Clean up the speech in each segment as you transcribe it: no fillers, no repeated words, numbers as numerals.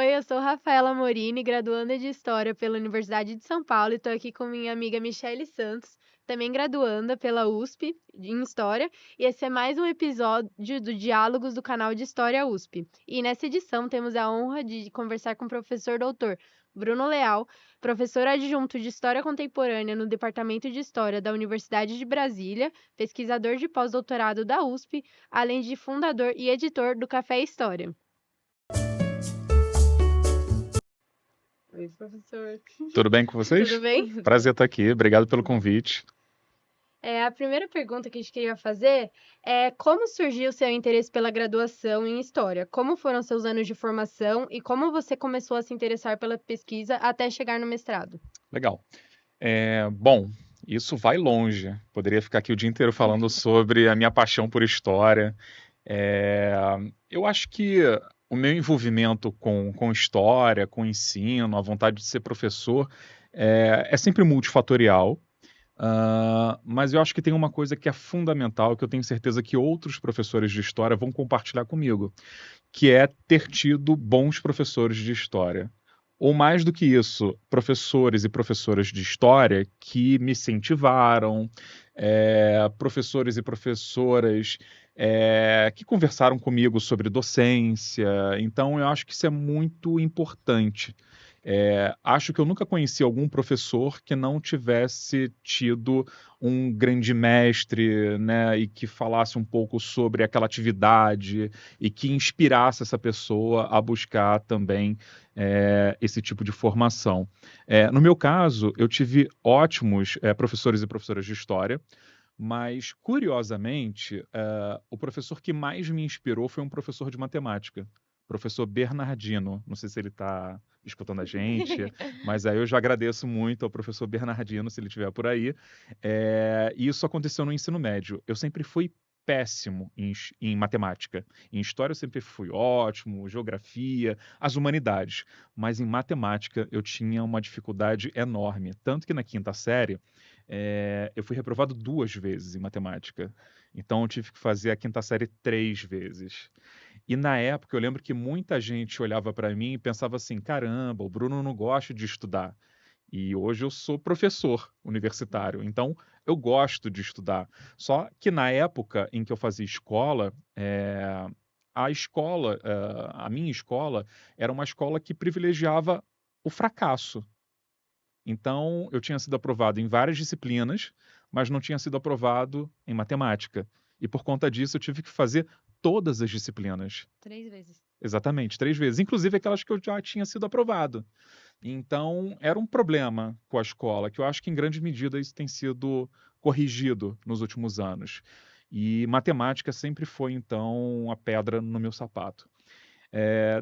Oi, eu sou Rafaela Morini, graduanda de História pela Universidade de São Paulo e estou aqui com minha amiga Michele Santos, também graduanda pela USP em História, e esse é mais um episódio do Diálogos do canal de História USP. E nessa edição temos a honra de conversar com o professor doutor Bruno Leal, professor adjunto de História Contemporânea no Departamento de História da Universidade de Brasília, pesquisador de pós-doutorado da USP, além de fundador e editor do Café História. Oi, professor. Tudo bem com vocês? Tudo bem? Prazer estar aqui, obrigado pelo convite. A primeira pergunta que a gente queria fazer é como surgiu o seu interesse pela graduação em História? Como foram seus anos de formação e como você começou a se interessar pela pesquisa até chegar no mestrado? Legal. Bom, isso vai longe. Poderia ficar aqui o dia inteiro falando sobre a minha paixão por história. Eu acho que o meu envolvimento com história, com ensino, a vontade de ser professor, é sempre multifatorial. Mas eu acho que tem uma coisa que é fundamental, que eu tenho certeza que outros professores de história vão compartilhar comigo, que é ter tido bons professores de história. Ou mais do que isso, professores e professoras de história que me incentivaram, professores e professoras que conversaram comigo sobre docência. Então, eu acho que isso é muito importante. Acho que eu nunca conheci algum professor que não tivesse tido um grande mestre, né, e que falasse um pouco sobre aquela atividade e que inspirasse essa pessoa a buscar também esse tipo de formação. No meu caso, eu tive ótimos professores e professoras de história, mas, curiosamente, o professor que mais me inspirou foi um professor de matemática, professor Bernardino. Não sei se ele está escutando a gente, mas aí eu já agradeço muito ao professor Bernardino, se ele estiver por aí. E isso aconteceu no ensino médio. Eu sempre fui péssimo em matemática. Em história eu sempre fui ótimo, geografia, as humanidades. Mas em matemática eu tinha uma dificuldade enorme. Tanto que na quinta série eu fui reprovado 2 vezes em matemática. Então eu tive que fazer a quinta série 3 vezes. E na época eu lembro que muita gente olhava para mim e pensava assim: caramba, o Bruno não gosta de estudar. E hoje eu sou professor universitário, então eu gosto de estudar. Só que na época em que eu fazia escola, a minha escola, era uma escola que privilegiava o fracasso. Então, eu tinha sido aprovado em várias disciplinas, mas não tinha sido aprovado em matemática. E por conta disso, eu tive que fazer todas as disciplinas. 3 vezes. Exatamente, 3 vezes, inclusive aquelas que eu já tinha sido aprovado. Então, era um problema com a escola, que eu acho que em grande medida isso tem sido corrigido nos últimos anos. E matemática sempre foi, então, a pedra no meu sapato.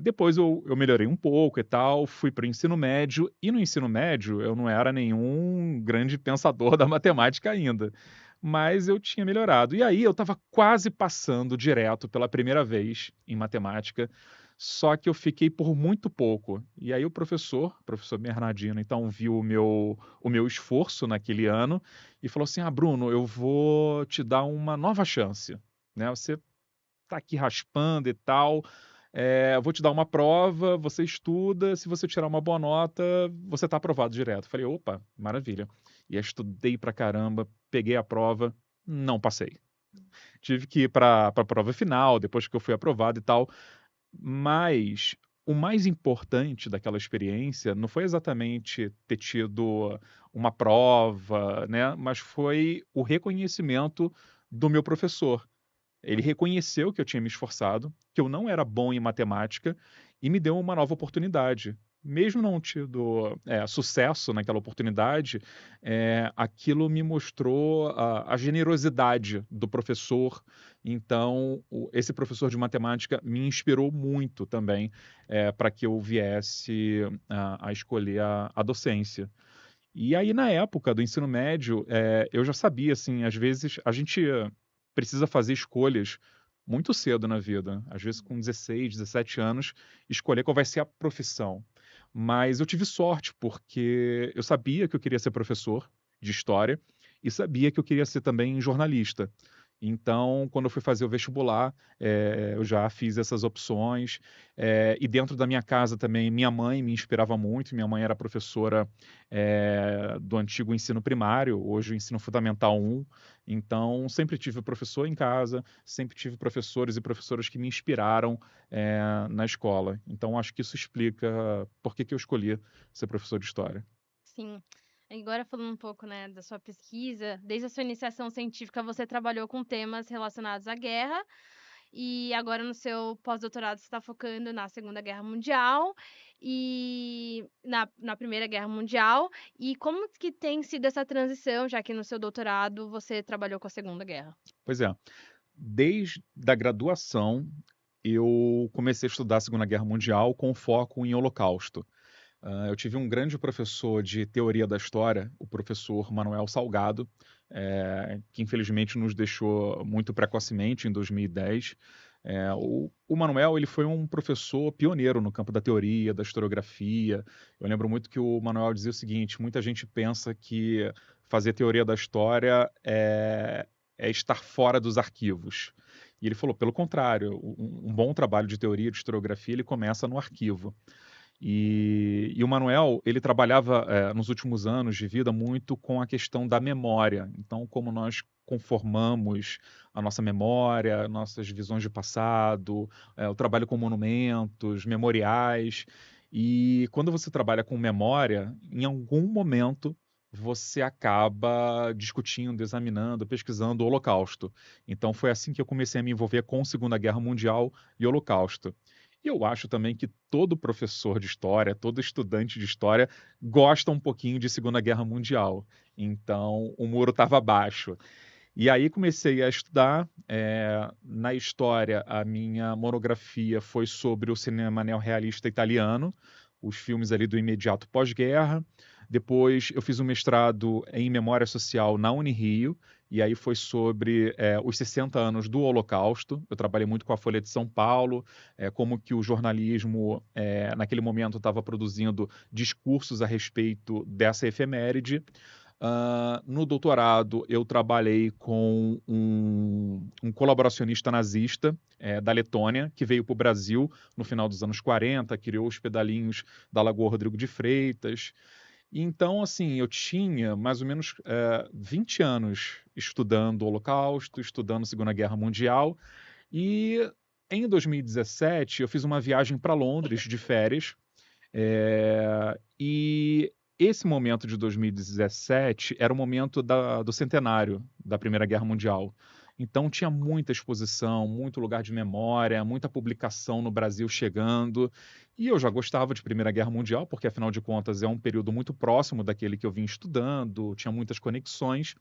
Depois eu melhorei um pouco e tal, fui para o ensino médio, e no ensino médio eu não era nenhum grande pensador da matemática ainda, mas eu tinha melhorado. E aí eu estava quase passando direto pela primeira vez em matemática, só que eu fiquei por muito pouco. E aí o professor Bernardino, então viu o meu esforço naquele ano e falou assim: Bruno, eu vou te dar uma nova chance, né? Você está aqui raspando e tal. Eu vou te dar uma prova, você estuda, se você tirar uma boa nota, você está aprovado direto. Falei, opa, maravilha. E aí estudei pra caramba, peguei a prova, não passei. Tive que ir para a prova final, depois que eu fui aprovado e tal. Mas o mais importante daquela experiência não foi exatamente ter tido uma prova, né? Mas foi o reconhecimento do meu professor. Ele reconheceu que eu tinha me esforçado, que eu não era bom em matemática e me deu uma nova oportunidade. Mesmo não tido sucesso naquela oportunidade, aquilo me mostrou a generosidade do professor. Então, esse professor de matemática me inspirou muito também para que eu viesse a escolher a docência. E aí, na época do ensino médio, eu já sabia, assim, às vezes a gente precisa fazer escolhas muito cedo na vida. Às vezes, com 16, 17 anos, escolher qual vai ser a profissão. Mas eu tive sorte, porque eu sabia que eu queria ser professor de história e sabia que eu queria ser também jornalista. Então, quando eu fui fazer o vestibular, eu já fiz essas opções. E dentro da minha casa também, minha mãe me inspirava muito. Minha mãe era professora, do antigo ensino primário, hoje o ensino fundamental 1. Então, sempre tive professor em casa, sempre tive professores e professoras que me inspiraram, na escola. Então, acho que isso explica por que que eu escolhi ser professor de história. Sim. Agora falando um pouco, né, da sua pesquisa, desde a sua iniciação científica você trabalhou com temas relacionados à guerra, e agora no seu pós-doutorado você está focando na Segunda Guerra Mundial e na Primeira Guerra Mundial. E como que tem sido essa transição, já que no seu doutorado você trabalhou com a Segunda Guerra? Pois é, desde a graduação, eu comecei a estudar a Segunda Guerra Mundial com foco em Holocausto. Eu tive um grande professor de teoria da história, o professor Manuel Salgado, que infelizmente nos deixou muito precocemente em 2010. O Manuel ele foi um professor pioneiro no campo da teoria, da historiografia. Eu lembro muito que o Manuel dizia o seguinte: muita gente pensa que fazer teoria da história é estar fora dos arquivos. E ele falou, pelo contrário, um bom trabalho de teoria, de historiografia, ele começa no arquivo. E o Manuel, ele trabalhava, nos últimos anos de vida muito com a questão da memória. Então, como nós conformamos a nossa memória, nossas visões de passado, o trabalho com monumentos, memoriais. E quando você trabalha com memória, em algum momento você acaba discutindo, examinando, pesquisando o Holocausto. Então foi assim que eu comecei a me envolver com Segunda Guerra Mundial e Holocausto. E eu acho também que todo professor de história, todo estudante de história gosta um pouquinho de Segunda Guerra Mundial. Então, o muro estava baixo. E aí comecei a estudar. Na história, a minha monografia foi sobre o cinema neorrealista italiano, os filmes ali do imediato pós-guerra. Depois eu fiz um mestrado em Memória Social na Unirio, e aí foi sobre os 60 anos do Holocausto. Eu trabalhei muito com a Folha de São Paulo, como que o jornalismo, naquele momento, estava produzindo discursos a respeito dessa efeméride. No doutorado, eu trabalhei com um colaboracionista nazista da Letônia, que veio para o Brasil no final dos anos 40, criou os pedalinhos da Lagoa Rodrigo de Freitas. E então, assim, eu tinha mais ou menos 20 anos estudando o Holocausto, estudando a Segunda Guerra Mundial, e em 2017 eu fiz uma viagem para Londres de férias, e esse momento de 2017 era o momento do centenário da Primeira Guerra Mundial. Então tinha muita exposição, muito lugar de memória, muita publicação no Brasil chegando. E eu já gostava de Primeira Guerra Mundial, porque afinal de contas é um período muito próximo daquele que eu vim estudando, tinha muitas conexões.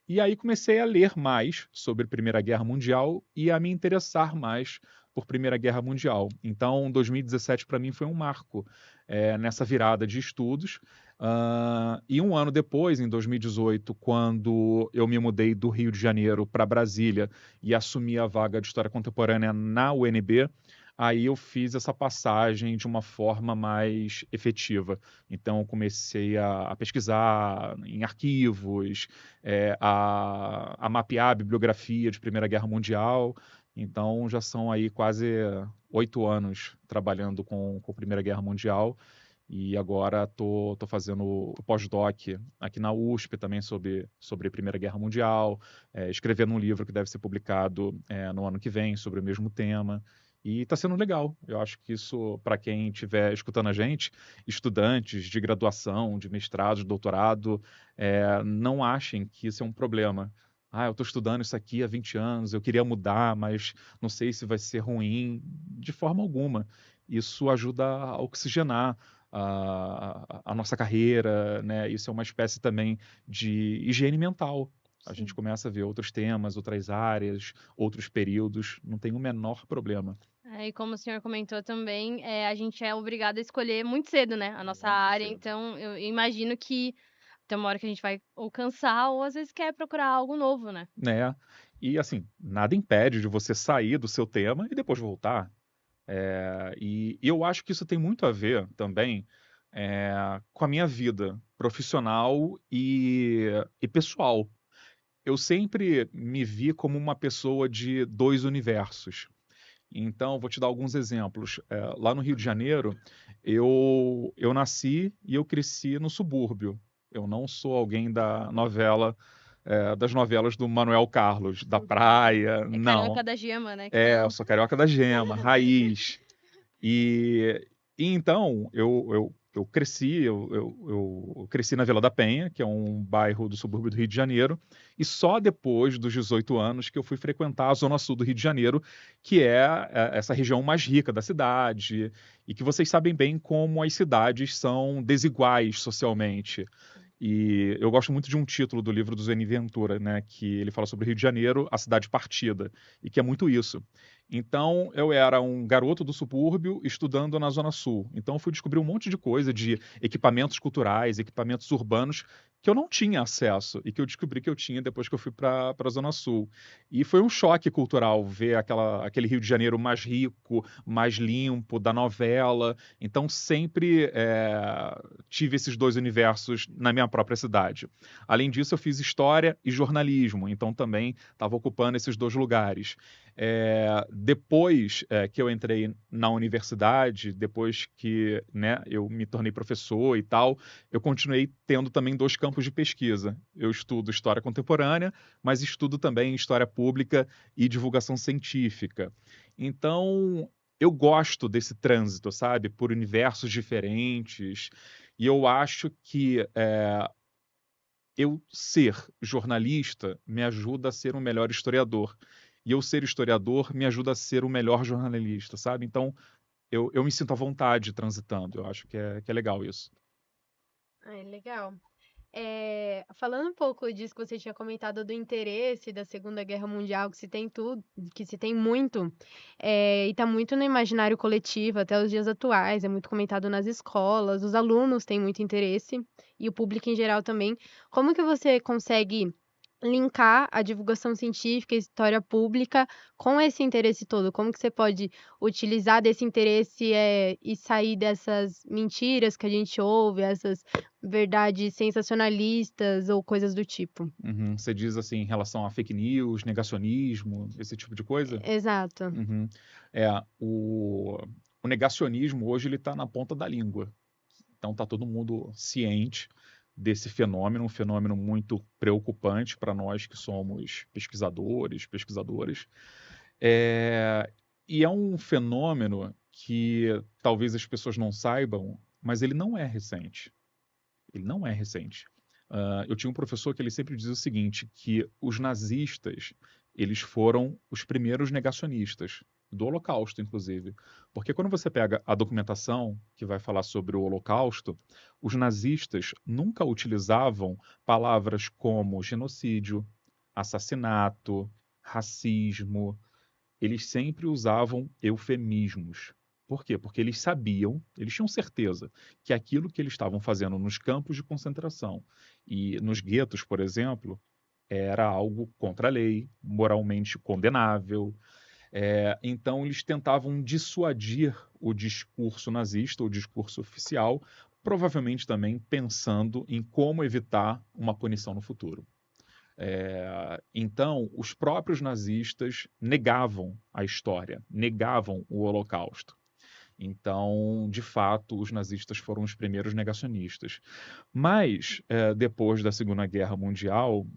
E aí comecei a ler mais sobre Primeira Guerra Mundial e a me interessar mais por Primeira Guerra Mundial. Então, 2017 para mim foi um marco nessa virada de estudos. E um ano depois, em 2018, quando eu me mudei do Rio de Janeiro para Brasília e assumi a vaga de História Contemporânea na UNB, aí eu fiz essa passagem de uma forma mais efetiva. Então, eu comecei a pesquisar em arquivos, a mapear a bibliografia de Primeira Guerra Mundial. Então, já são aí quase 8 anos trabalhando com Primeira Guerra Mundial. E agora tô fazendo o pós-doc aqui na USP também sobre Primeira Guerra Mundial, escrevendo um livro que deve ser publicado no ano que vem sobre o mesmo tema. E está sendo legal. Eu acho que isso, para quem estiver escutando a gente, estudantes de graduação, de mestrado, de doutorado, não achem que isso é um problema. Ah, eu estou estudando isso aqui há 20 anos, eu queria mudar, mas não sei se vai ser ruim. De forma alguma. Isso ajuda a oxigenar a nossa carreira, né? Isso é uma espécie também de higiene mental. A gente Sim. começa a ver outros temas, outras áreas, outros períodos, não tem o menor problema. E como o senhor comentou também, a gente é obrigado a escolher muito cedo, né, a nossa Muito área, cedo. então eu imagino que tem uma hora que a gente vai ou cansar ou às vezes quer procurar algo novo, né. Né? E assim, nada impede de você sair do seu tema e depois voltar. E eu acho que isso tem muito a ver também com a minha vida profissional e pessoal. eu sempre me vi como uma pessoa de dois universos. Então, vou te dar alguns exemplos. Lá no Rio de Janeiro, eu nasci e eu cresci no subúrbio. Eu não sou alguém das novelas do Manuel Carlos, da praia, É não. carioca da gema, né, que Eu falam. sou carioca da gema, raiz. E, e então, eu cresci, eu cresci na Vila da Penha, que é um bairro do subúrbio do Rio de Janeiro, e só depois dos 18 anos que eu fui frequentar a Zona Sul do Rio de Janeiro, que é essa região mais rica da cidade, e que vocês sabem bem como as cidades são desiguais socialmente. E eu gosto muito de um título do livro do Zeni Ventura, né, que ele fala sobre o Rio de Janeiro, a cidade partida, e que é muito isso. Então, eu era um garoto do subúrbio estudando na Zona Sul. Então, eu fui descobrir um monte de coisa de equipamentos culturais, equipamentos urbanos que eu não tinha acesso e que eu descobri que eu tinha depois que eu fui para a Zona Sul. E foi um choque cultural ver aquele Rio de Janeiro mais rico, mais limpo, da novela. Então, sempre tive esses dois universos na minha própria cidade. Além disso, eu fiz história e jornalismo, então também estava ocupando esses dois lugares. Depois que eu entrei na universidade, depois que, né, eu me tornei professor e tal, eu continuei tendo também dois campos de pesquisa. Eu estudo história contemporânea, mas estudo também história pública e divulgação científica. Então, eu gosto desse trânsito, sabe, por universos diferentes, e eu acho que eu ser jornalista me ajuda a ser um melhor historiador. E eu ser historiador me ajuda a ser um melhor jornalista, sabe? Então, eu me sinto à vontade transitando. Eu acho que é legal isso. Ai, legal. Falando um pouco disso que você tinha comentado do interesse da Segunda Guerra Mundial, que se tem tudo, que se tem muito, e está muito no imaginário coletivo até os dias atuais, é muito comentado nas escolas, os alunos têm muito interesse, e o público em geral também. Como que você consegue linkar a divulgação científica e história pública com esse interesse todo? Como que você pode utilizar desse interesse, e sair dessas mentiras que a gente ouve, essas verdades sensacionalistas ou coisas do tipo? Uhum. Você diz assim, em relação a fake news, negacionismo, esse tipo de coisa? Exato. Uhum. É, o negacionismo hoje ele está na ponta da língua. Então está todo mundo ciente desse fenômeno, um fenômeno muito preocupante para nós que somos pesquisadores, pesquisadoras. E é um fenômeno que talvez as pessoas não saibam, mas ele não é recente. Ele não é recente. Eu tinha um professor que ele sempre dizia o seguinte, que os nazistas, eles foram os primeiros negacionistas do Holocausto, inclusive. Porque quando você pega a documentação que vai falar sobre o Holocausto, os nazistas nunca utilizavam palavras como genocídio, assassinato, racismo. Eles sempre usavam eufemismos. Por quê? Porque eles sabiam, eles tinham certeza que aquilo que eles estavam fazendo nos campos de concentração e nos guetos, por exemplo, era algo contra a lei, moralmente condenável. Então, eles tentavam dissuadir o discurso nazista, o discurso oficial, provavelmente também pensando em como evitar uma punição no futuro. Então, os próprios nazistas negavam a história, negavam o Holocausto. Então, de fato, os nazistas foram os primeiros negacionistas. Mas, depois da Segunda Guerra Mundial,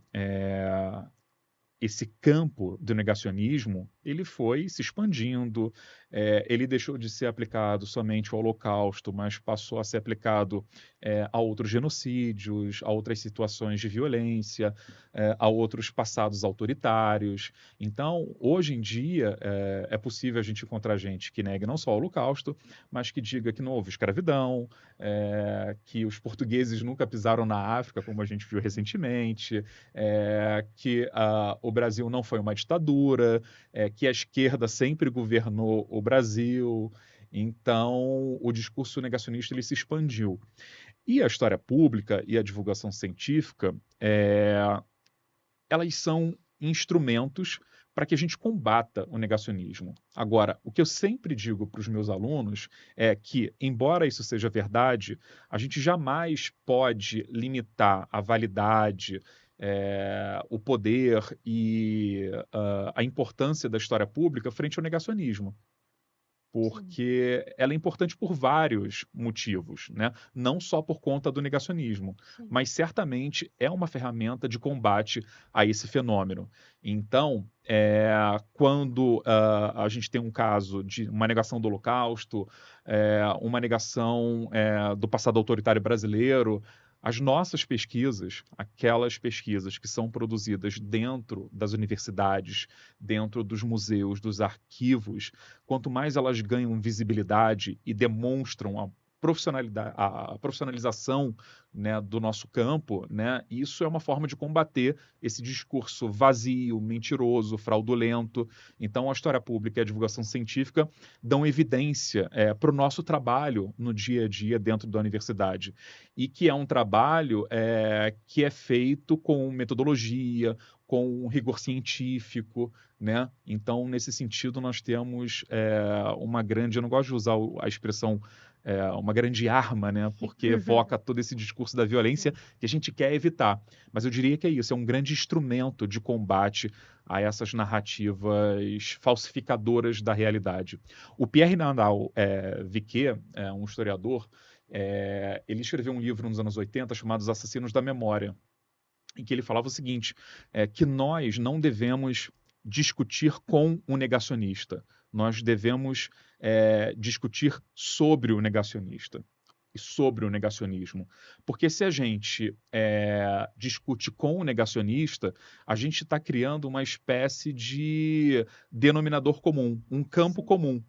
esse campo do negacionismo ele foi se expandindo, ele deixou de ser aplicado somente ao Holocausto, mas passou a ser aplicado a outros genocídios, a outras situações de violência, a outros passados autoritários. Então, hoje em dia, é possível a gente encontrar gente que negue não só o Holocausto, mas que diga que não houve escravidão, que os portugueses nunca pisaram na África, como a gente viu recentemente, que o Brasil não foi uma ditadura, que a esquerda sempre governou o Brasil. Então, o discurso negacionista ele se expandiu. E a história pública e a divulgação científica, elas são instrumentos para que a gente combata o negacionismo. Agora, o que eu sempre digo para os meus alunos é que, embora isso seja verdade, a gente jamais pode limitar a validade o poder e a importância da história pública frente ao negacionismo. Porque ela é importante por vários motivos, né? Não só por conta do negacionismo, Sim. mas certamente é uma ferramenta de combate a esse fenômeno. Então, quando a gente tem um caso de uma negação do Holocausto, uma negação do passado autoritário brasileiro, as nossas pesquisas, aquelas pesquisas que são produzidas dentro das universidades, dentro dos museus, dos arquivos, quanto mais elas ganham visibilidade e demonstram a profissionalização, né, do nosso campo, né, isso é uma forma de combater esse discurso vazio, mentiroso, fraudulento. Então, a história pública e a divulgação científica dão evidência para o nosso trabalho no dia a dia dentro da universidade. E que é um trabalho que é feito com metodologia, com rigor científico, né? Então, nesse sentido, nós temos uma grande, eu não gosto de usar a expressão uma grande arma, né? Porque evoca todo esse discurso da violência que a gente quer evitar. Mas eu diria que é isso, é um grande instrumento de combate a essas narrativas falsificadoras da realidade. O Pierre Nardal Viquet, um historiador, ele escreveu um livro nos anos 80 chamado Os Assassinos da Memória, em que ele falava o seguinte, que nós não devemos discutir com o negacionista, nós devemos discutir sobre o negacionista e sobre o negacionismo. Porque se a gente discute com o negacionista, a gente está criando uma espécie de denominador comum, um campo comum.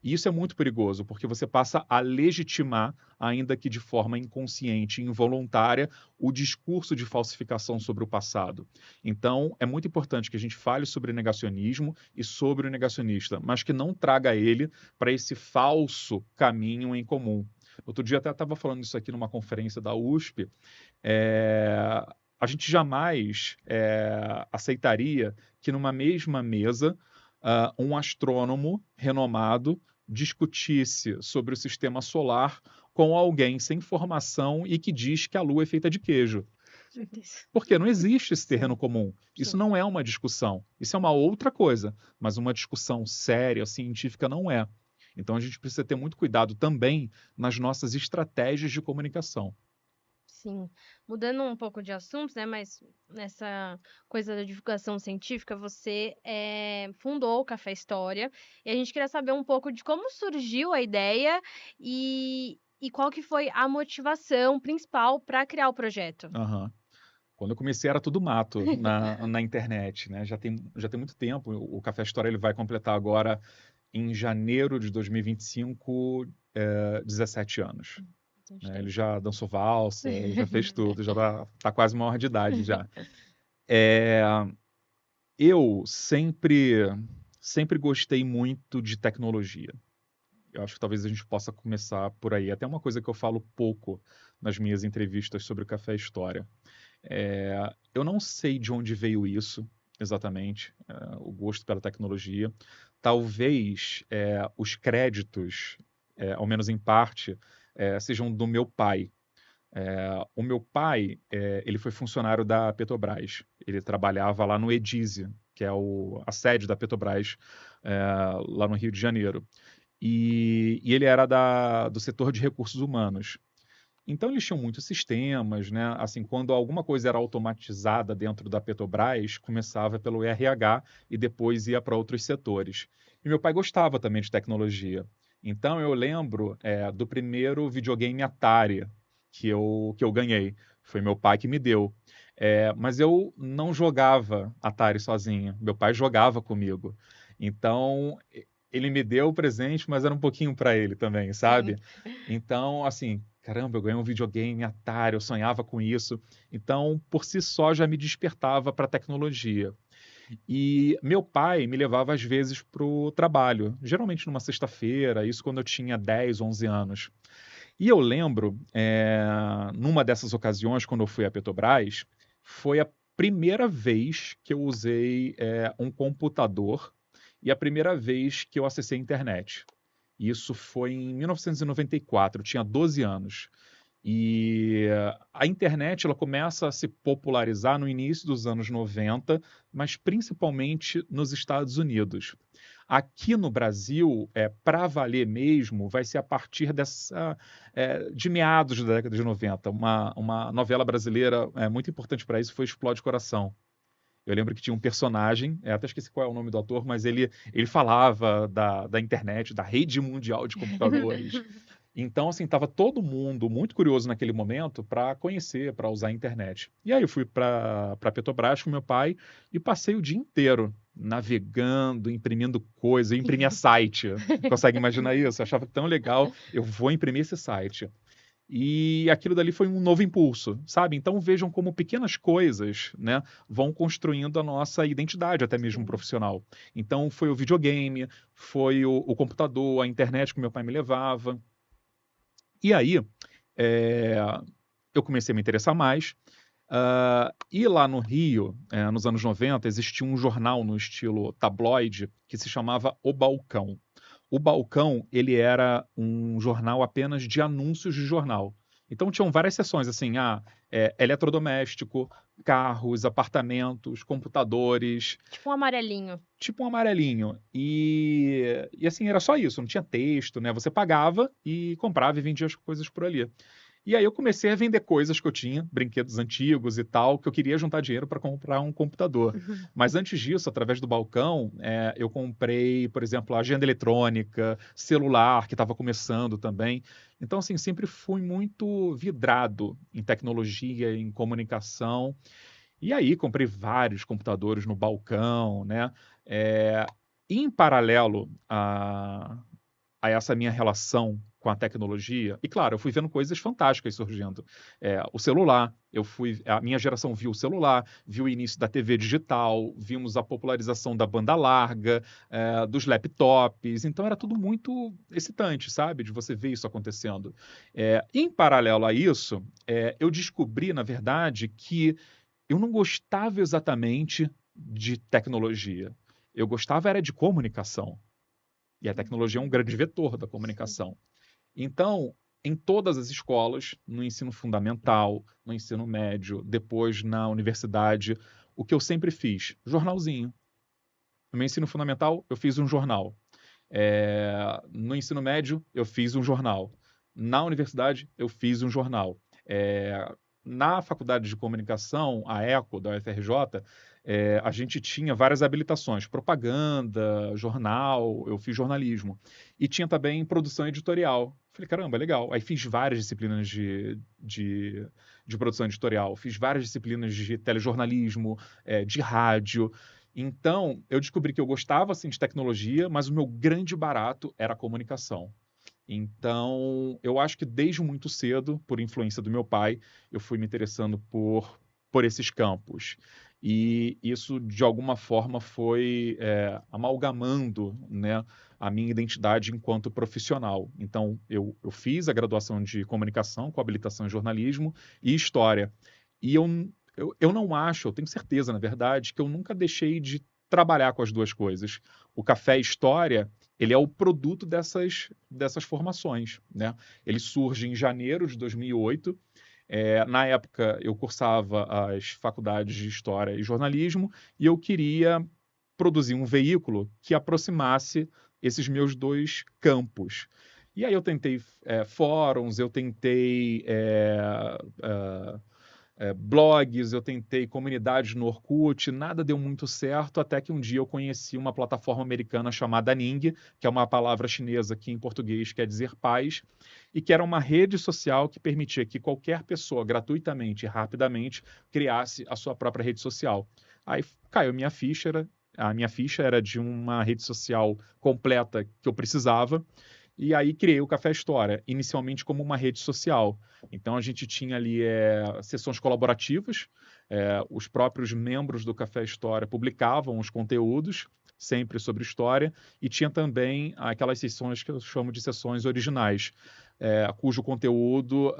E isso é muito perigoso, porque você passa a legitimar, ainda que de forma inconsciente e involuntária, o discurso de falsificação sobre o passado. Então, é muito importante que a gente fale sobre negacionismo e sobre o negacionista, mas que não traga ele para esse falso caminho em comum. Outro dia até estava falando isso aqui numa conferência da USP. A gente jamais aceitaria que numa mesma mesa um astrônomo renomado discutisse sobre o sistema solar com alguém sem formação e que diz que a Lua é feita de queijo. Porque não existe esse terreno comum. Isso não é uma discussão. Isso é uma outra coisa. Mas uma discussão séria, científica, não é. Então a gente precisa ter muito cuidado também nas nossas estratégias de comunicação. Sim. Mudando um pouco de assuntos, né? Mas nessa coisa da divulgação científica, você fundou o Café História. E a gente queria saber um pouco de como surgiu a ideia e qual que foi a motivação principal para criar o projeto. Uhum. Quando eu comecei era tudo mato na internet, né? Já tem muito tempo. O Café História ele vai completar agora, em janeiro de 2025, 17 anos. Ele já dançou valsa, já fez tudo, já tá quase maior de idade já. Eu sempre gostei muito de tecnologia. Eu acho que talvez a gente possa começar por aí. Até uma coisa que eu falo pouco nas minhas entrevistas sobre o Café História. Eu não sei de onde veio isso exatamente, o gosto pela tecnologia. Talvez os créditos, ao menos em parte, sejam do meu pai. O meu pai, ele foi funcionário da Petrobras. Ele trabalhava lá no Edise, que é a sede da Petrobras, lá no Rio de Janeiro. E ele era do setor de recursos humanos. Então, eles tinham muitos sistemas, né? Assim, quando alguma coisa era automatizada dentro da Petrobras, começava pelo RH e depois ia para outros setores. E meu pai gostava também de tecnologia. Então, eu lembro do primeiro videogame Atari que eu ganhei. Foi meu pai que me deu. Mas eu não jogava Atari sozinho. Meu pai jogava comigo. Então, ele me deu o presente, mas era um pouquinho para ele também, sabe? Então, assim, caramba, eu ganhei um videogame Atari, eu sonhava com isso. Então, por si só, já me despertava para a tecnologia. E meu pai me levava às vezes para o trabalho, geralmente numa sexta-feira, isso quando eu tinha 10, 11 anos. E eu lembro, numa dessas ocasiões, quando eu fui à Petrobras, foi a primeira vez que eu usei um computador e a primeira vez que eu acessei a internet. Isso foi em 1994, eu tinha 12 anos. E a internet ela começa a se popularizar no início dos anos 90, mas principalmente nos Estados Unidos. Aqui no Brasil, para valer mesmo, vai ser a partir de meados da década de 90. Uma novela brasileira muito importante para isso foi Explode Coração. Eu lembro que tinha um personagem, até esqueci qual é o nome do ator, mas ele falava da internet, da rede mundial de computadores. Então, assim, estava todo mundo muito curioso naquele momento para conhecer, para usar a internet. E aí eu fui para Petrobras com meu pai e passei o dia inteiro navegando, imprimindo coisa, eu imprimia site. Consegue imaginar isso? Eu achava tão legal, eu vou imprimir esse site. E aquilo dali foi um novo impulso, sabe? Então vejam como pequenas coisas, né, vão construindo a nossa identidade, até mesmo Sim. profissional. Então foi o videogame, foi o computador, a internet que meu pai me levava. E aí, é, eu comecei a me interessar mais. E lá no Rio, nos anos 90, existia um jornal no estilo tabloide que se chamava O Balcão. O Balcão, ele era um jornal apenas de anúncios de jornal. Então tinham várias seções, assim, eletrodoméstico, carros, apartamentos, computadores, Tipo um amarelinho. tipo um amarelinho. E assim, era só isso, não tinha texto, né? Você pagava e comprava e vendia as coisas por ali. E aí eu comecei a vender coisas que eu tinha, brinquedos antigos e tal, que eu queria juntar dinheiro para comprar um computador. Mas antes disso, através do balcão, eu comprei, por exemplo, agenda eletrônica, celular, que estava começando também. Então, assim, sempre fui muito vidrado em tecnologia, em comunicação. E aí comprei vários computadores no balcão, né? É, em paralelo a essa minha relação com a tecnologia, e claro, eu fui vendo coisas fantásticas surgindo. O celular, a minha geração viu o celular, viu o início da TV digital, vimos a popularização da banda larga, dos laptops, então era tudo muito excitante, sabe, de você ver isso acontecendo. Em paralelo a isso, eu descobri, na verdade, que eu não gostava exatamente de tecnologia. Eu gostava era de comunicação. E a tecnologia é um grande vetor da Sim. comunicação. Então, em todas as escolas, no ensino fundamental, no ensino médio, depois na universidade, o que eu sempre fiz? Jornalzinho. No meu ensino fundamental, eu fiz um jornal. No ensino médio, eu fiz um jornal. Na universidade, eu fiz um jornal. Na faculdade de comunicação, a ECO, da UFRJ, a gente tinha várias habilitações, propaganda, jornal, eu fiz jornalismo. E tinha também produção editorial. Falei, caramba, legal. Aí fiz várias disciplinas de produção editorial, fiz várias disciplinas de telejornalismo, de rádio. Então, eu descobri que eu gostava assim, de tecnologia, mas o meu grande barato era a comunicação. Então, eu acho que desde muito cedo, por influência do meu pai, eu fui me interessando por esses campos. E isso, de alguma forma, foi amalgamando, né, a minha identidade enquanto profissional. Então, eu fiz a graduação de comunicação com habilitação em jornalismo e história. E eu não acho, eu tenho certeza, na verdade, que eu nunca deixei de trabalhar com as duas coisas. O Café História, ele é o produto dessas formações, né? Ele surge em janeiro de 2008. Na época, eu cursava as faculdades de História e Jornalismo e eu queria produzir um veículo que aproximasse esses meus dois campos. E aí eu tentei fóruns, eu tentei blogs, eu tentei comunidades no Orkut, nada deu muito certo, até que um dia eu conheci uma plataforma americana chamada Ning, que é uma palavra chinesa que em português quer dizer paz, e que era uma rede social que permitia que qualquer pessoa, gratuitamente e rapidamente, criasse a sua própria rede social. Aí caiu a minha ficha era de uma rede social completa que eu precisava, e aí criei o Café História, inicialmente como uma rede social. Então a gente tinha ali sessões colaborativas, os próprios membros do Café História publicavam os conteúdos, sempre sobre história, e tinha também aquelas sessões que eu chamo de sessões originais, cujo conteúdo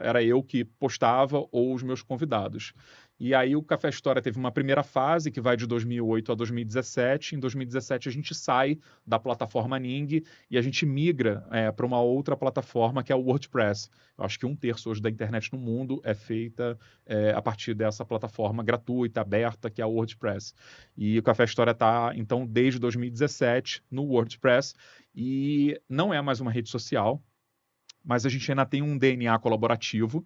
era eu que postava ou os meus convidados. E aí o Café História teve uma primeira fase que vai de 2008 a 2017. Em 2017 a gente sai da plataforma Ning e a gente migra para uma outra plataforma que é o WordPress. Eu acho que 1/3 hoje da internet no mundo é feita a partir dessa plataforma gratuita, aberta, que é o WordPress. E o Café História está, então, desde 2017 no WordPress e não é mais uma rede social, mas a gente ainda tem um DNA colaborativo.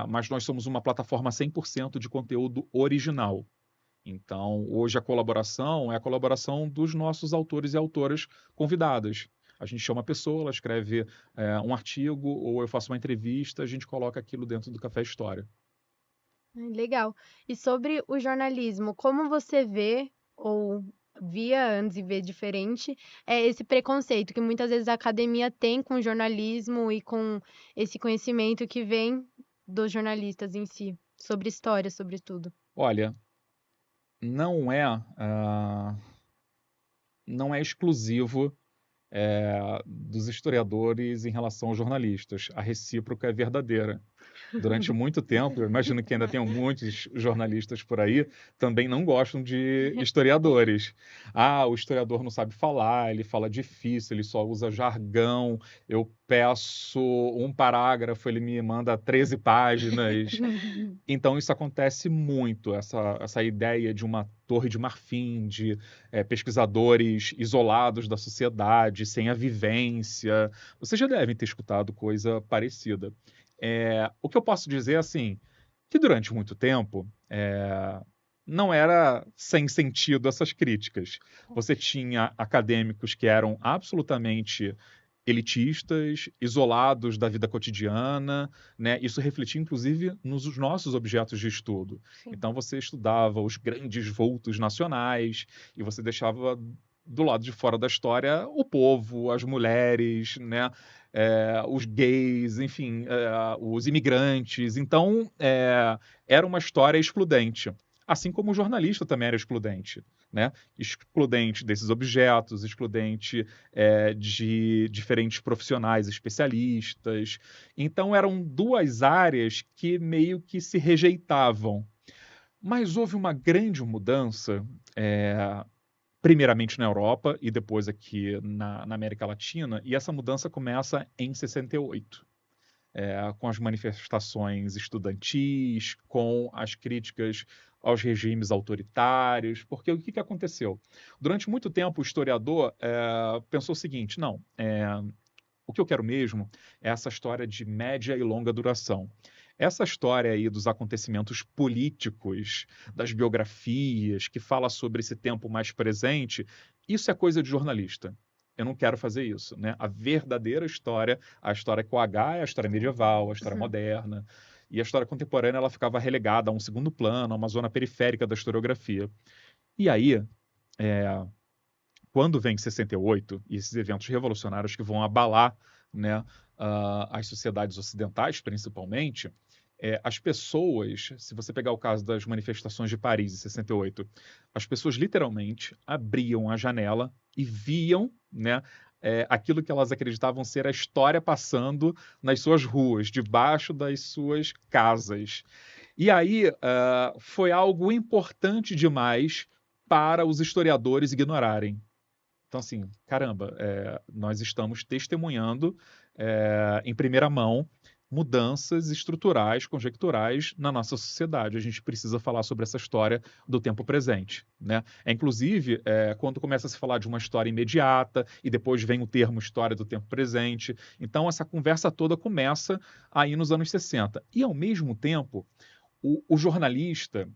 Mas nós somos uma plataforma 100% de conteúdo original. Então, hoje a colaboração é a colaboração dos nossos autores e autoras convidadas. A gente chama a pessoa, ela escreve um artigo ou eu faço uma entrevista, a gente coloca aquilo dentro do Café História. Legal. E sobre o jornalismo, como você vê ou via antes e vê diferente, esse preconceito que muitas vezes a academia tem com o jornalismo e com esse conhecimento que vem dos jornalistas em si, sobre história, sobretudo. Olha, não não é exclusivo dos historiadores em relação aos jornalistas. A recíproca é verdadeira. Durante muito tempo, eu imagino que ainda tenham muitos jornalistas por aí, também não gostam de historiadores. Ah, o historiador não sabe falar, ele fala difícil, ele só usa jargão. Eu peço um parágrafo, ele me manda 13 páginas. Então, isso acontece muito, essa ideia de uma torre de marfim, de pesquisadores isolados da sociedade, sem a vivência. Vocês já devem ter escutado coisa parecida. O que eu posso dizer, assim, que durante muito tempo não era sem sentido essas críticas. Você tinha acadêmicos que eram absolutamente elitistas, isolados da vida cotidiana, né? Isso refletia, inclusive, nos nossos objetos de estudo. Sim. Então, você estudava os grandes vultos nacionais e você deixava do lado de fora da história o povo, as mulheres, né? Os gays, enfim, os imigrantes. Então, era uma história excludente. Assim como o jornalista também era excludente, né? Excludente desses objetos, excludente de diferentes profissionais, especialistas. Então, eram duas áreas que meio que se rejeitavam. Mas houve uma grande mudança, primeiramente na Europa e depois aqui na América Latina, e essa mudança começa em 68. Com as manifestações estudantis, com as críticas aos regimes autoritários, porque o que aconteceu? Durante muito tempo, o historiador pensou o seguinte: não, o que eu quero mesmo é essa história de média e longa duração. Essa história aí dos acontecimentos políticos, das biografias, que fala sobre esse tempo mais presente, isso é coisa de jornalista. Eu não quero fazer isso, né? A verdadeira história, a história com H é a história medieval, a história moderna, e a história contemporânea ela ficava relegada a um segundo plano, a uma zona periférica da historiografia. E aí, quando vem 68 e esses eventos revolucionários que vão abalar, né, as sociedades ocidentais, principalmente, as pessoas, se você pegar o caso das manifestações de Paris em 68, as pessoas literalmente abriam a janela e viam, né, aquilo que elas acreditavam ser a história passando nas suas ruas, debaixo das suas casas. E aí foi algo importante demais para os historiadores ignorarem. Então, assim, caramba, nós estamos testemunhando em primeira mão mudanças estruturais, conjecturais na nossa sociedade. A gente precisa falar sobre essa história do tempo presente, né? Inclusive, quando começa a se falar de uma história imediata e depois vem o termo história do tempo presente. Então, essa conversa toda começa aí nos anos 60. E, ao mesmo tempo, o jornalista,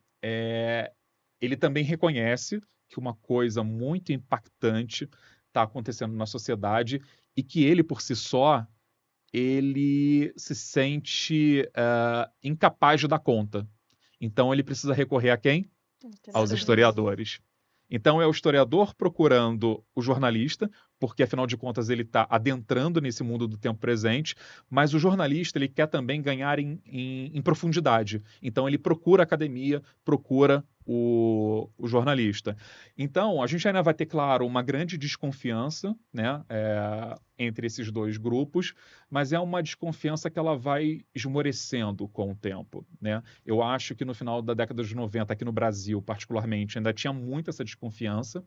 ele também reconhece que uma coisa muito impactante está acontecendo na sociedade e que ele, por si só, ele se sente incapaz de dar conta. Então, ele precisa recorrer a quem? Aos historiadores. Então, é o historiador procurando o jornalista, porque afinal de contas ele está adentrando nesse mundo do tempo presente, mas o jornalista ele quer também ganhar em profundidade. Então ele procura a academia, procura o jornalista. Então, a gente ainda vai ter, claro, uma grande desconfiança, né, entre esses dois grupos, mas é uma desconfiança que ela vai esmorecendo com o tempo, né? Eu acho que no final da década de 90, aqui no Brasil, particularmente, ainda tinha muito essa desconfiança.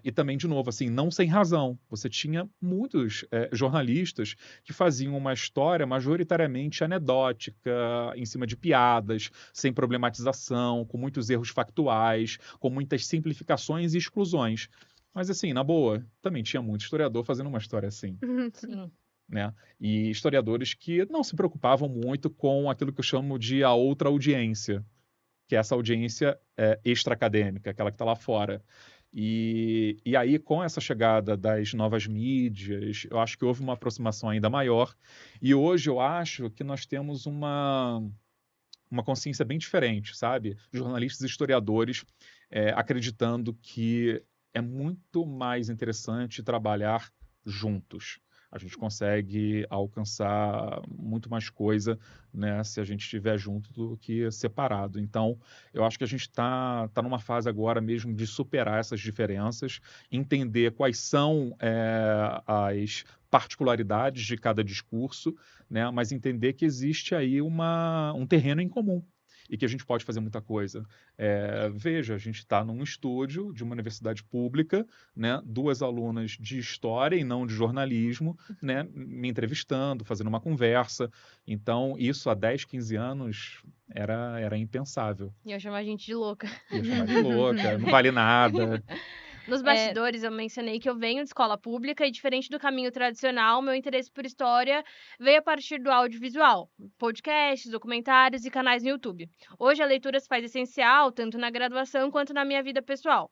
E também, de novo, assim, não sem razão. Você tinha muitos jornalistas que faziam uma história majoritariamente anedótica, em cima de piadas, sem problematização, com muitos erros factuais, com muitas simplificações e exclusões. Mas, assim, na boa, também tinha muito historiador fazendo uma história assim, Sim. né? E historiadores que não se preocupavam muito com aquilo que eu chamo de a outra audiência, que é essa audiência extra-acadêmica, aquela que está lá fora. E aí, com essa chegada das novas mídias, eu acho que houve uma aproximação ainda maior. E hoje eu acho que nós temos uma consciência bem diferente, sabe? Jornalistas e historiadores acreditando que é muito mais interessante trabalhar juntos. A gente consegue alcançar muito mais coisa, né, se a gente estiver junto do que separado. Então, eu acho que a gente está numa fase agora mesmo de superar essas diferenças, entender quais são as particularidades de cada discurso, né, mas entender que existe aí um terreno em comum e que a gente pode fazer muita coisa. Veja, a gente está num estúdio de uma universidade pública, né, duas alunas de história e não de jornalismo, né, me entrevistando, fazendo uma conversa. Então, isso há 10, 15 anos era impensável. Ia chamar a gente de louca. Ia chamar de louca, não vale nada. Nos bastidores, eu mencionei que eu venho de escola pública e, diferente do caminho tradicional, meu interesse por história veio a partir do audiovisual, podcasts, documentários e canais no YouTube. Hoje, a leitura se faz essencial, tanto na graduação quanto na minha vida pessoal.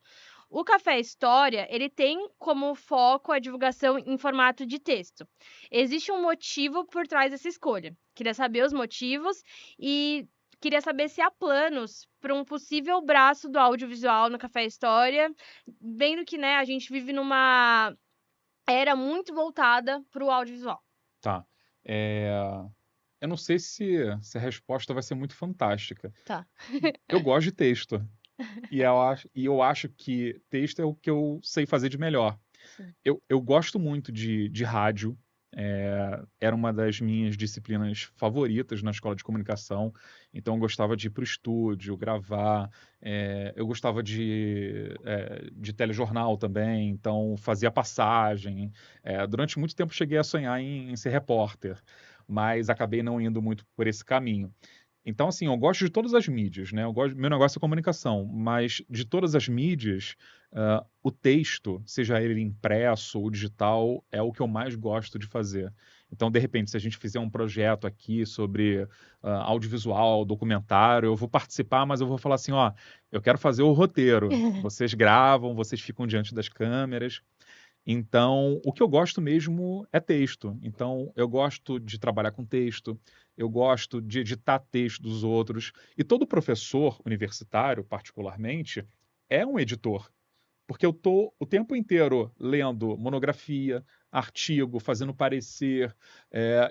O Café História, ele tem como foco a divulgação em formato de texto. Existe um motivo por trás dessa escolha. Queria saber os motivos e queria saber se há planos para um possível braço do audiovisual no Café História, vendo que, né, a gente vive numa era muito voltada para o audiovisual. Tá. Eu não sei se a resposta vai ser muito fantástica. Tá. Eu gosto de texto. E eu acho que texto é o que eu sei fazer de melhor. Sim. Eu gosto muito de rádio. Era uma das minhas disciplinas favoritas na escola de comunicação. Então, eu gostava de ir para o estúdio, gravar. Eu gostava de telejornal também. Então, fazia passagem. Durante muito tempo, cheguei a sonhar em ser repórter, mas acabei não indo muito por esse caminho. Então, assim, eu gosto de todas as mídias, né? Meu negócio é comunicação, mas de todas as mídias, o texto, seja ele impresso ou digital, é o que eu mais gosto de fazer. Então, de repente, se a gente fizer um projeto aqui sobre audiovisual, documentário, eu vou participar, mas eu vou falar assim, ó, eu quero fazer o roteiro. Vocês gravam, vocês ficam diante das câmeras. Então, o que eu gosto mesmo é texto. Então, eu gosto de trabalhar com texto, eu gosto de editar texto dos outros. E todo professor universitário, particularmente, é um editor. Porque eu estou o tempo inteiro lendo monografia, artigo, fazendo parecer,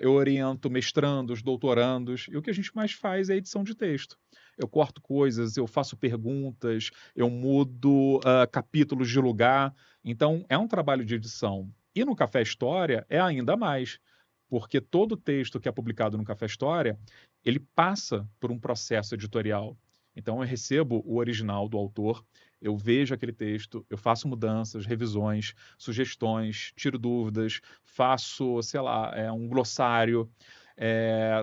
eu oriento mestrandos, doutorandos, e o que a gente mais faz é edição de texto. Eu corto coisas, eu faço perguntas, eu mudo capítulos de lugar. Então, é um trabalho de edição. E no Café História é ainda mais, porque todo texto que é publicado no Café História, ele passa por um processo editorial. Então, eu recebo o original do autor, eu vejo aquele texto, eu faço mudanças, revisões, sugestões, tiro dúvidas, faço, sei lá, um glossário,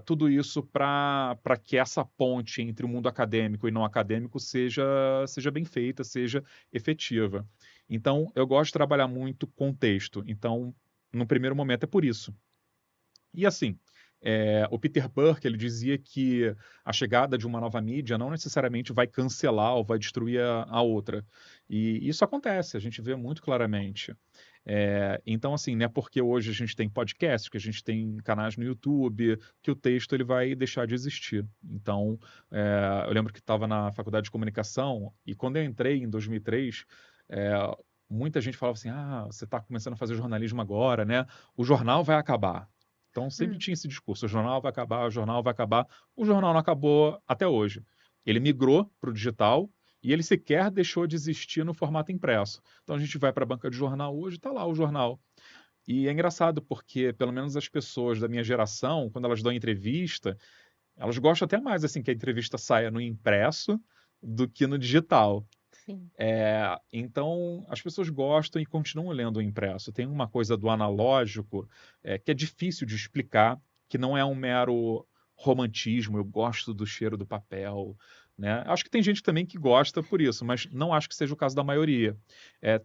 tudo isso para que essa ponte entre o mundo acadêmico e não acadêmico seja bem feita, seja efetiva. Então, eu gosto de trabalhar muito com texto. Então, no primeiro momento é por isso. E assim, o Peter Burke ele dizia que a chegada de uma nova mídia não necessariamente vai cancelar ou vai destruir a outra. E isso acontece, a gente vê muito claramente. Então, assim, não é porque hoje a gente tem podcast, que a gente tem canais no YouTube, que o texto ele vai deixar de existir. Então, eu lembro que estava na faculdade de comunicação e quando eu entrei em 2003, muita gente falava assim, você está começando a fazer jornalismo agora, né? O jornal vai acabar. Então sempre tinha esse discurso, o jornal vai acabar, o jornal vai acabar. O jornal não acabou até hoje. Ele migrou para o digital e ele sequer deixou de existir no formato impresso. Então a gente vai para a banca de jornal hoje, está lá o jornal. E é engraçado porque, pelo menos as pessoas da minha geração, quando elas dão entrevista, elas gostam até mais assim que a entrevista saia no impresso do que no digital. Sim. Então, as pessoas gostam e continuam lendo o impresso. Tem uma coisa do analógico que é difícil de explicar, que não é um mero romantismo, eu gosto do cheiro do papel. Né? Acho que tem gente também que gosta por isso, mas não acho que seja o caso da maioria.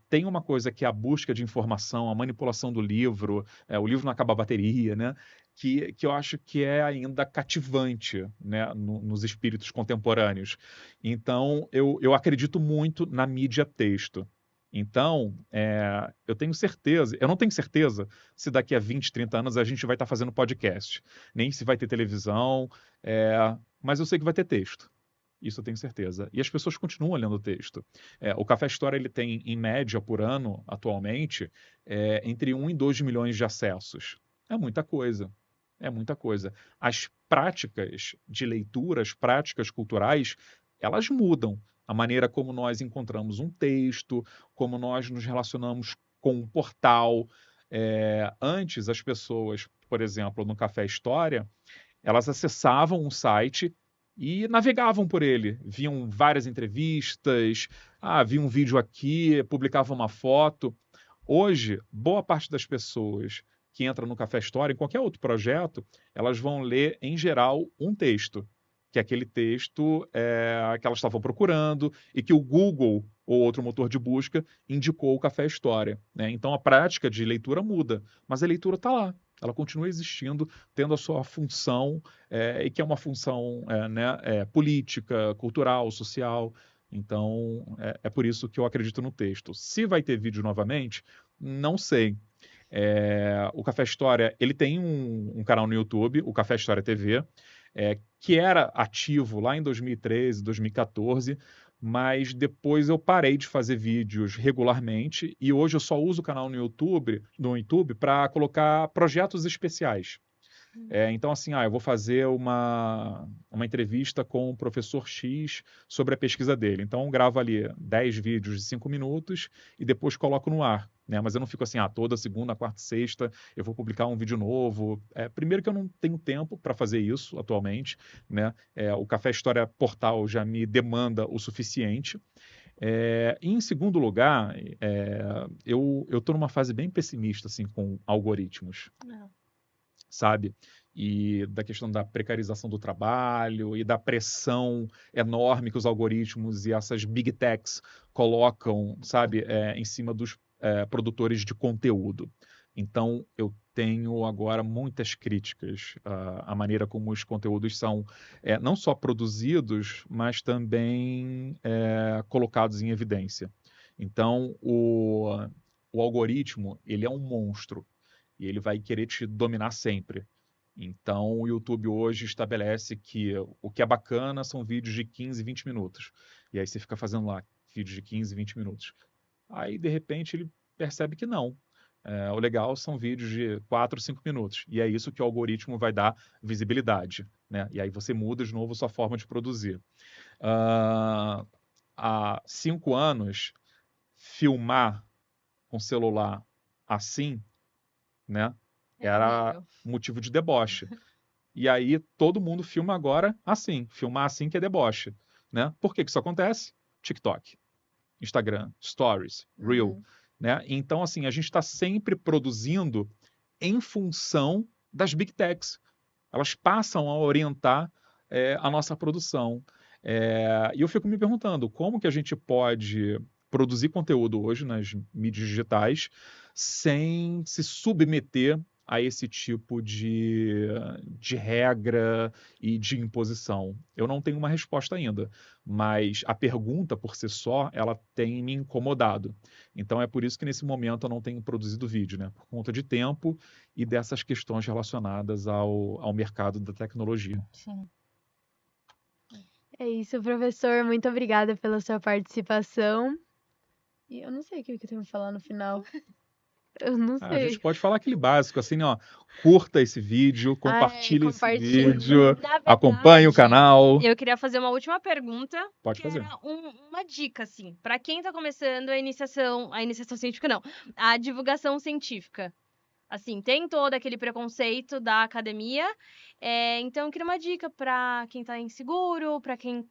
Tem uma coisa que é a busca de informação, a manipulação do livro, o livro não acaba a bateria, né? Que eu acho que é ainda cativante, né, nos espíritos contemporâneos. Então, eu acredito muito na mídia texto. Então, eu tenho certeza, eu não tenho certeza se daqui a 20, 30 anos a gente vai estar fazendo podcast, nem se vai ter televisão, mas eu sei que vai ter texto. Isso eu tenho certeza. E as pessoas continuam lendo texto. O Café História ele tem, em média, por ano, atualmente, entre 1 e 2 milhões de acessos. É muita coisa. É muita coisa. As práticas de leitura, as práticas culturais, elas mudam. A maneira como nós encontramos um texto, como nós nos relacionamos com um portal. Antes, as pessoas, por exemplo, no Café História, elas acessavam um site e navegavam por ele. Viam várias entrevistas, viam um vídeo aqui, publicavam uma foto. Hoje, boa parte das pessoas que entram no Café História, em qualquer outro projeto, elas vão ler, em geral, um texto, que é aquele texto que elas estavam procurando e que o Google ou outro motor de busca indicou o Café História. Né? Então, a prática de leitura muda, mas a leitura está lá. Ela continua existindo, tendo a sua função, e que é uma função política, cultural, social. Então, é por isso que eu acredito no texto. Se vai ter vídeo novamente, não sei. O Café História, ele tem um canal no YouTube, o Café História TV, que era ativo lá em 2013, 2014, mas depois eu parei de fazer vídeos regularmente e hoje eu só uso o canal no YouTube para colocar projetos especiais. Então, assim, eu vou fazer uma entrevista com o professor X sobre a pesquisa dele. Então, eu gravo ali 10 vídeos de 5 minutos e depois coloco no ar. Né? Mas eu não fico assim, toda segunda, quarta e sexta eu vou publicar um vídeo novo. Primeiro que eu não tenho tempo para fazer isso atualmente. Né? O Café História Portal já me demanda o suficiente. E em segundo lugar, eu estou numa fase bem pessimista assim, com algoritmos. Não. Sabe? E da questão da precarização do trabalho e da pressão enorme que os algoritmos e essas big techs colocam, sabe, em cima dos produtores de conteúdo. Então, eu tenho agora muitas críticas à maneira como os conteúdos são não só produzidos, mas também colocados em evidência. Então, o algoritmo, ele é um monstro e ele vai querer te dominar sempre. Então, o YouTube hoje estabelece que o que é bacana são vídeos de 15, 20 minutos. E aí você fica fazendo lá vídeos de 15, 20 minutos. Aí, de repente, ele percebe que não. O legal são vídeos de 4, 5 minutos. E é isso que o algoritmo vai dar visibilidade. Né? E aí você muda de novo a sua forma de produzir. Há 5 anos, filmar com celular assim, né? Era Horrível. motivo de deboche. E aí todo mundo filma agora assim, filmar assim que é deboche, né? Por que que isso acontece? TikTok, Instagram, Stories, Reel, né? Então assim, a gente está sempre produzindo em função das Big Techs. Elas passam a orientar a nossa produção. E eu fico me perguntando como que a gente pode produzir conteúdo hoje nas mídias digitais sem se submeter a esse tipo de regra e de imposição. Eu não tenho uma resposta ainda, mas a pergunta por si só, ela tem me incomodado. Então é por isso que nesse momento eu não tenho produzido vídeo, né? Por conta de tempo e dessas questões relacionadas ao mercado da tecnologia. Sim. É isso, professor. Muito obrigada pela sua participação. E eu não sei o que eu tenho que falar no final. Eu não A gente sei. pode falar aquele básico, assim, ó, curta esse vídeo, compartilhe esse vídeo, Na acompanhe o verdade, canal. eu queria fazer uma última pergunta, Pode que fazer. era uma dica, assim, para quem tá começando a iniciação científica não, a divulgação científica. Assim, tem todo aquele preconceito da academia, então eu queria uma dica para quem tá inseguro, para quem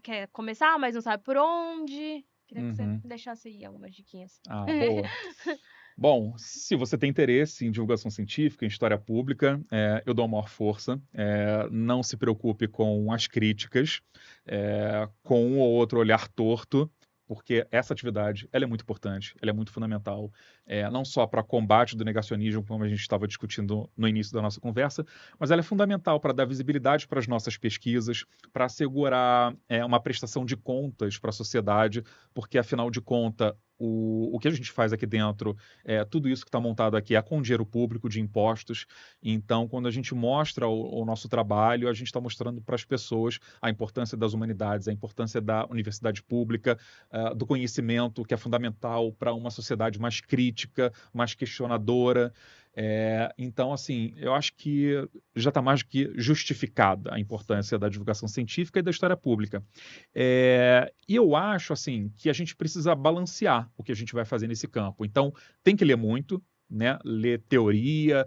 quer começar, mas não sabe por onde. Queria que você Uhum. deixasse aí algumas diquinhas. Ah, boa. Bom, se você tem interesse em divulgação científica, em história pública, eu dou a maior força. Não se preocupe com as críticas, com um ou outro olhar torto, porque essa atividade ela é muito importante, ela é muito fundamental, não só para combate do negacionismo, como a gente estava discutindo no início da nossa conversa, mas ela é fundamental para dar visibilidade para as nossas pesquisas, para assegurar uma prestação de contas para a sociedade, porque, afinal de contas, o que a gente faz aqui dentro, tudo isso que está montado aqui é com dinheiro público, de impostos. Então, quando a gente mostra o nosso trabalho, a gente está mostrando para as pessoas a importância das humanidades, a importância da universidade pública, do conhecimento, que é fundamental para uma sociedade mais crítica, mais questionadora. Então, assim, eu acho que já está mais do que justificada a importância da divulgação científica e da história pública. E eu acho, assim, que a gente precisa balancear o que a gente vai fazer nesse campo. Então, tem que ler muito, né? Ler teoria,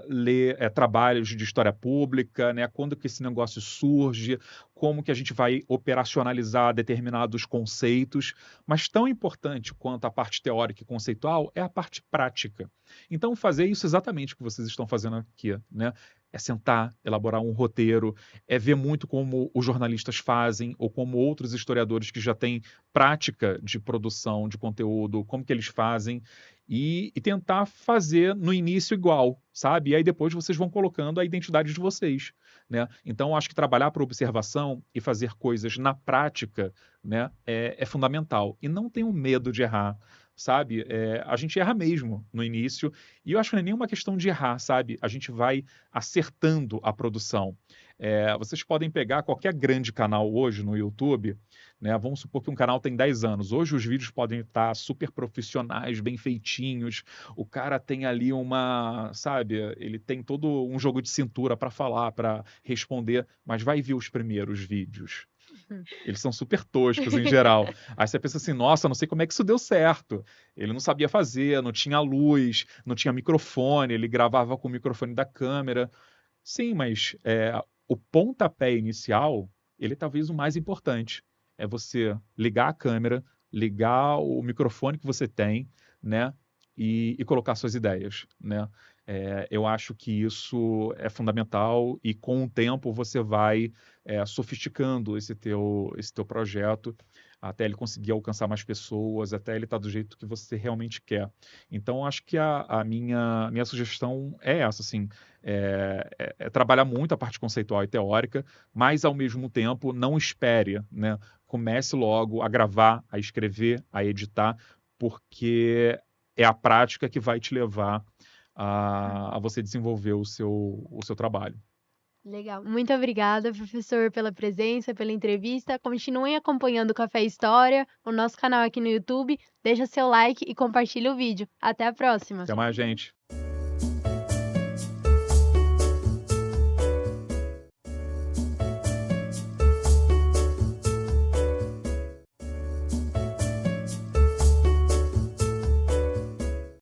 ler trabalhos de história pública, né? Quando que esse negócio surge, como que a gente vai operacionalizar determinados conceitos, mas tão importante quanto a parte teórica e conceitual é a parte prática. Então, fazer isso exatamente o que vocês estão fazendo aqui, né? É sentar, elaborar um roteiro, é ver muito como os jornalistas fazem ou como outros historiadores que já têm prática de produção de conteúdo, como que eles fazem e tentar fazer no início igual, sabe? E aí depois vocês vão colocando a identidade de vocês, né? Então, acho que trabalhar por observação e fazer coisas na prática, né, é fundamental. E não tenham medo de errar, sabe? A gente erra mesmo no início e eu acho que não é nenhuma questão de errar, sabe? A gente vai acertando a produção. Vocês podem pegar qualquer grande canal hoje no YouTube, né? Vamos supor que um canal tem 10 anos. Hoje os vídeos podem estar super profissionais, bem feitinhos. O cara tem ali sabe? Ele tem todo um jogo de cintura para falar, para responder, mas vai ver os primeiros vídeos. Eles são super toscos em geral. Aí você pensa assim, nossa, não sei como é que isso deu certo. Ele não sabia fazer, não tinha luz, não tinha microfone, ele gravava com o microfone da câmera. Sim, mas o pontapé inicial, ele é talvez o mais importante. É você ligar a câmera, ligar o microfone que você tem, né? E colocar suas ideias, né? Eu acho que isso é fundamental e com o tempo você vai sofisticando esse teu projeto até ele conseguir alcançar mais pessoas, até ele estar do jeito que você realmente quer. Então, acho que a minha sugestão é essa, assim, trabalhar muito a parte conceitual e teórica, mas ao mesmo tempo não espere, né? Comece logo a gravar, a escrever, a editar, porque é a prática que vai te levar a você desenvolver o seu trabalho. Legal. Muito obrigada, professor, pela presença, pela entrevista. Continuem acompanhando o Café História, o nosso canal aqui no YouTube. Deixa seu like e compartilhe o vídeo. Até a próxima. Até mais, gente.